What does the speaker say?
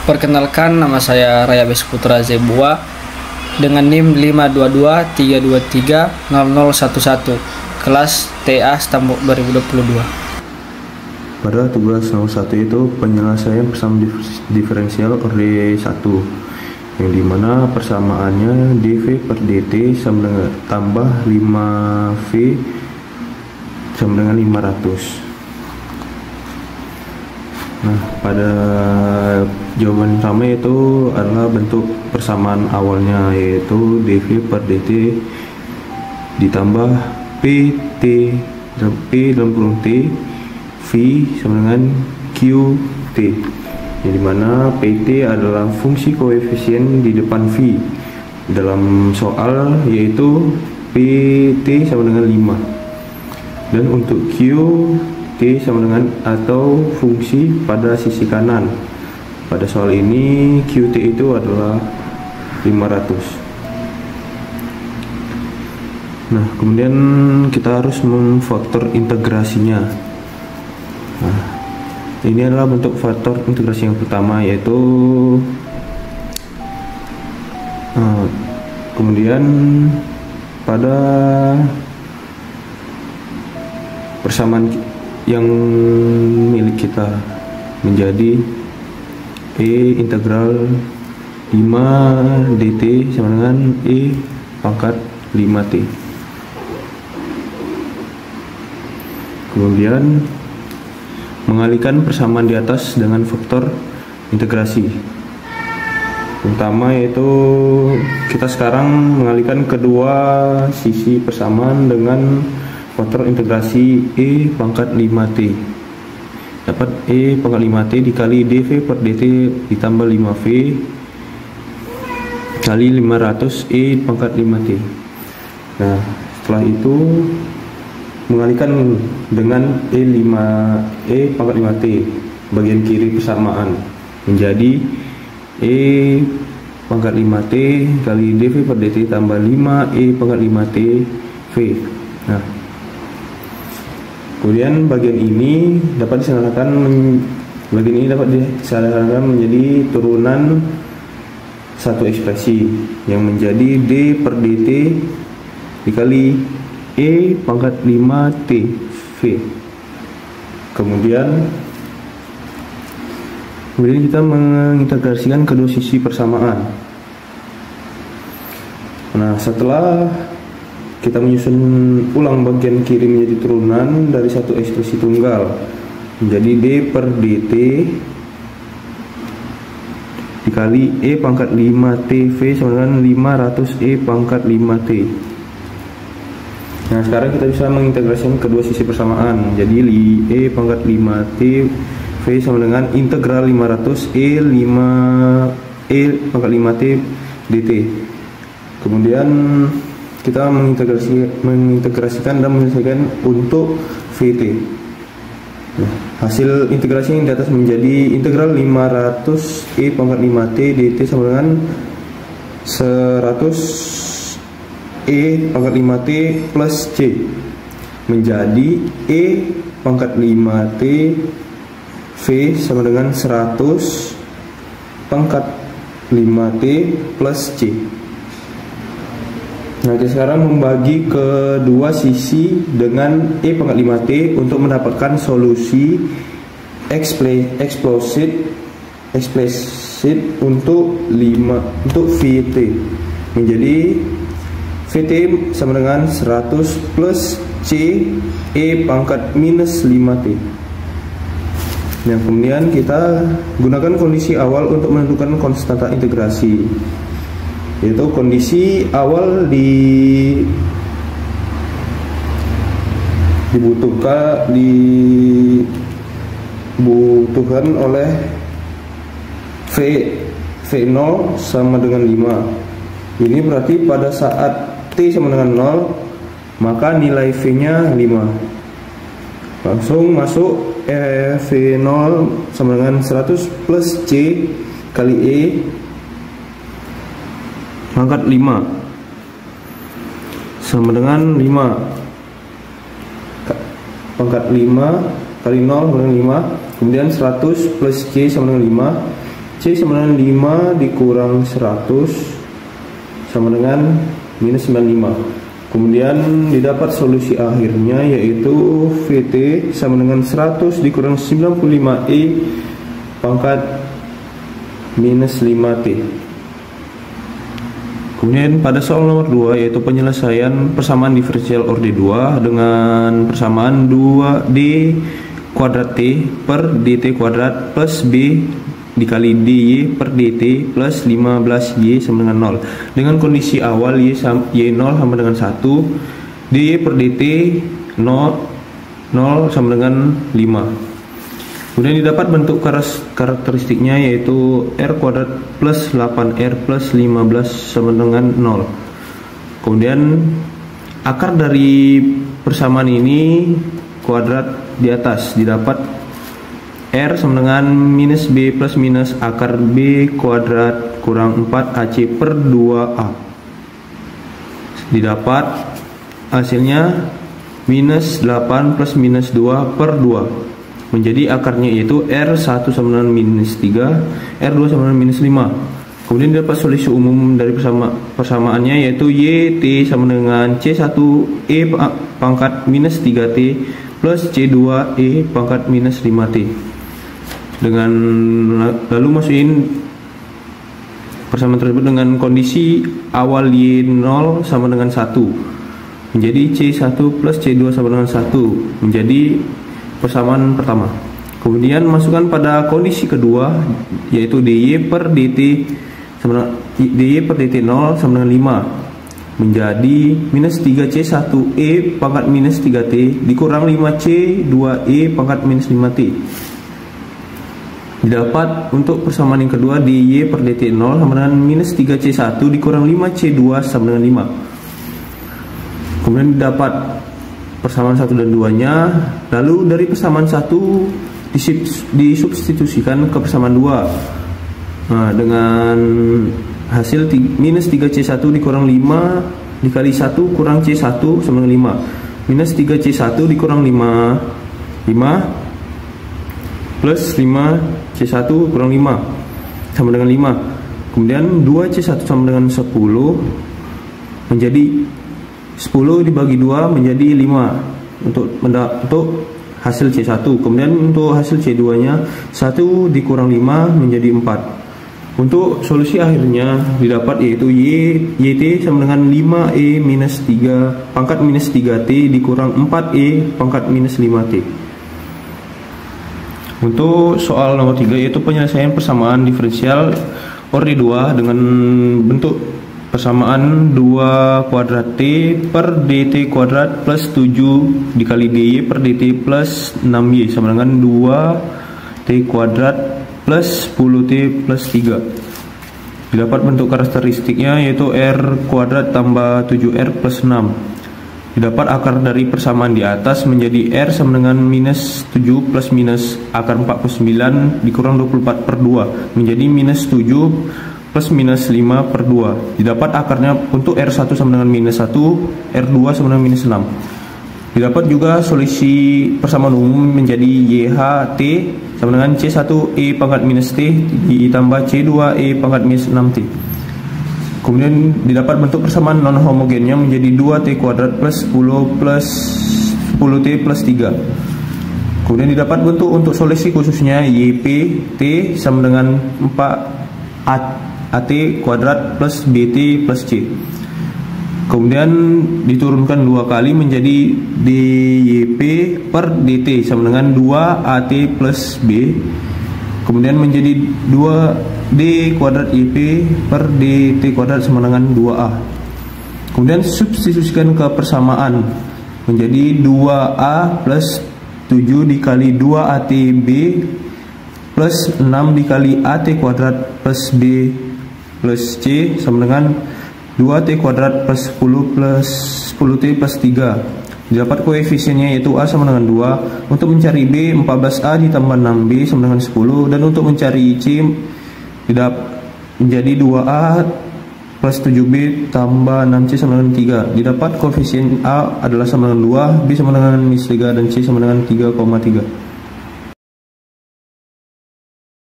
Perkenalkan, nama saya Raya Besputra Zebua dengan NIM 522-323-0011, kelas TA Stambuk 2022. Pada tugas nomor 1 itu penyelesaian persamaan diferensial orde 1, yang dimana persamaannya dV per dt sama dengan tambah 5V sama dengan 500. Nah, pada jawaban pertama itu adalah bentuk persamaan awalnya, yaitu dV per dt ditambah P dalam kurung T V sama dengan QT, yang dimana PT adalah fungsi koefisien di depan V dalam soal, yaitu PT sama dengan 5, dan untuk QT sama dengan atau fungsi pada sisi kanan. Pada soal ini QT itu adalah 500. Nah, kemudian kita harus memfaktor integrasinya. Nah, ini adalah bentuk faktor integrasi yang pertama, yaitu kemudian pada persamaan yang milik kita menjadi E integral 5 dt sama dengan E pangkat 5t. Kemudian mengalihkan persamaan di atas dengan faktor integrasi. Pertama yaitu kita sekarang mengalihkan kedua sisi persamaan dengan faktor integrasi E pangkat 5t. Dapat E pangkat 5t dikali dV per dt ditambah 5V kali 500 E pangkat 5t. Nah, setelah itu mengalihkan dengan E pangkat 5t bagian kiri persamaan menjadi E pangkat 5t kali dV per dt tambah 5 E pangkat 5t V. Nah, kemudian bagian ini dapat disederhanakan menjadi turunan satu ekspresi yang menjadi D per dt dikali E pangkat 5t V. Kemudian kita mengintegrasikan kedua sisi persamaan. Nah, setelah kita menyusun ulang bagian kiri menjadi turunan dari satu ekspresi tunggal menjadi D per dt dikali E pangkat 5t V sama dengan 500 E pangkat 5t. Nah, sekarang kita bisa mengintegrasikan kedua sisi persamaan jadi E pangkat 5t V sama dengan integral 500 E pangkat 5t dt. Kemudian kita mengintegrasikan dan menyelesaikan untuk VT. Nah, hasil integrasi yang di atas menjadi integral 500 E pangkat 5t dt sama dengan 100 E pangkat 5t plus C menjadi E pangkat 5t V sama dengan 100 pangkat 5t plus C. Nah, kita sekarang membagi kedua sisi dengan E pangkat 5t untuk mendapatkan solusi explicit untuk VT menjadi VT sama dengan 100 plus C E pangkat minus 5t. Nah, kemudian kita gunakan kondisi awal untuk menentukan konstanta integrasi, yaitu kondisi awal dibutuhkan oleh V0 sama dengan 5. Ini berarti pada saat T sama dengan 0 maka nilai V nya 5. Langsung masuk V0 sama dengan 100 plus C kali E pangkat 5 sama dengan 5 pangkat 5 kali 0 sama dengan 5. Kemudian 100 plus C sama dengan C sama dengan 5 dikurang 100 sama dengan minus 95. Kemudian didapat solusi akhirnya, yaitu VT sama dengan 100 dikurang 95E pangkat minus 5T. Kemudian pada soal nomor 2, yaitu penyelesaian persamaan diferensial orde 2 dengan persamaan 2D kuadrat T per DT kuadrat plus B dikali DY per DT plus 15Y sama dengan 0. Dengan kondisi awal Y0 sama dengan 1, DY per DT 0 sama dengan 5. Kemudian didapat bentuk karakteristiknya, yaitu R kuadrat plus 8R plus 15 sama dengan 0. Kemudian akar dari persamaan ini kuadrat di atas, didapat R sama dengan minus B plus minus akar B kuadrat kurang 4AC per 2A. Didapat hasilnya minus 8 plus minus 2 per 2. Menjadi akarnya yaitu R1 sama dengan minus 3, R2 sama dengan minus 5. Kemudian dapat solusi umum dari persamaannya, yaitu YT sama dengan C1E pangkat minus 3T plus C2E pangkat minus 5T. Dengan lalu masukin persamaan tersebut dengan kondisi awal Y0 sama dengan 1, menjadi C1 plus C2 sama dengan 1, menjadi persamaan pertama. Kemudian masukkan pada kondisi kedua, yaitu DY per DT sama DY per DT 0 sama dengan 5, menjadi minus 3C1E pangkat minus 3T dikurang 5C2E pangkat minus 5T. Didapat untuk persamaan yang kedua, DY per DT 0 sama dengan minus 3C1 dikurang 5C2 sama dengan 5. Kemudian didapat persamaan 1 dan 2-nya. Lalu dari persamaan 1 disubstitusikan ke persamaan 2. Nah, dengan hasil minus 3C1 dikurang 5 dikali 1 kurang C1 sama dengan 5. Minus 3C1 dikurang 5 plus 5C1 kurang 5 sama dengan 5. Kemudian 2C1 sama dengan 10, menjadi 10 dibagi 2 menjadi 5 untuk hasil C1. Kemudian untuk hasil C2 nya 1 dikurang 5 menjadi 4. Untuk solusi akhirnya didapat, yaitu YT sama dengan 5E minus 3 pangkat minus 3T dikurang 4E pangkat minus 5T. Untuk soal nomor 3, yaitu penyelesaian persamaan diferensial orde 2 dengan bentuk persamaan 2 kuadrat T per DT kuadrat plus 7 dikali DY per DT plus 6Y sama dengan 2T kuadrat plus 10T plus 3. Didapat bentuk karakteristiknya, yaitu R kuadrat tambah 7R plus 6. Didapat akar dari persamaan di atas menjadi R sama dengan minus 7 plus minus akar 49 dikurang 24 per 2 menjadi minus 7 plus minus 5 per 2. Didapat akarnya untuk R1 sama dengan minus 1, R2 sama dengan minus 6. Didapat juga solusi persamaan umum menjadi YHT sama dengan C1E pangkat minus T ditambah C2E pangkat minus 6T. Kemudian didapat bentuk persamaan non homogennya menjadi 2T kuadrat plus 10 plus 10T plus 3. Kemudian didapat bentuk untuk solusi khususnya YP T sama dengan 4AT kuadrat plus BT plus C. Kemudian diturunkan 2 kali menjadi DYP per DT sama dengan 2AT plus B. Kemudian menjadi 2D kuadrat YP per DT kuadrat sama dengan 2A. Kemudian substitusikan ke persamaan menjadi 2A plus 7 dikali 2ATB plus 6 dikali AT kuadrat plus B plus C sama dengan 2T kuadrat plus 10 plus 10T plus 3. Didapat koefisiennya yaitu A sama dengan 2. Untuk mencari B, 14A ditambah 6B sama dengan 10. Dan untuk mencari C menjadi 2A plus 7B tambah 6C sama dengan 3. Didapat koefisien A adalah sama dengan 2, B sama dengan minus 3, dan C sama dengan 3,3.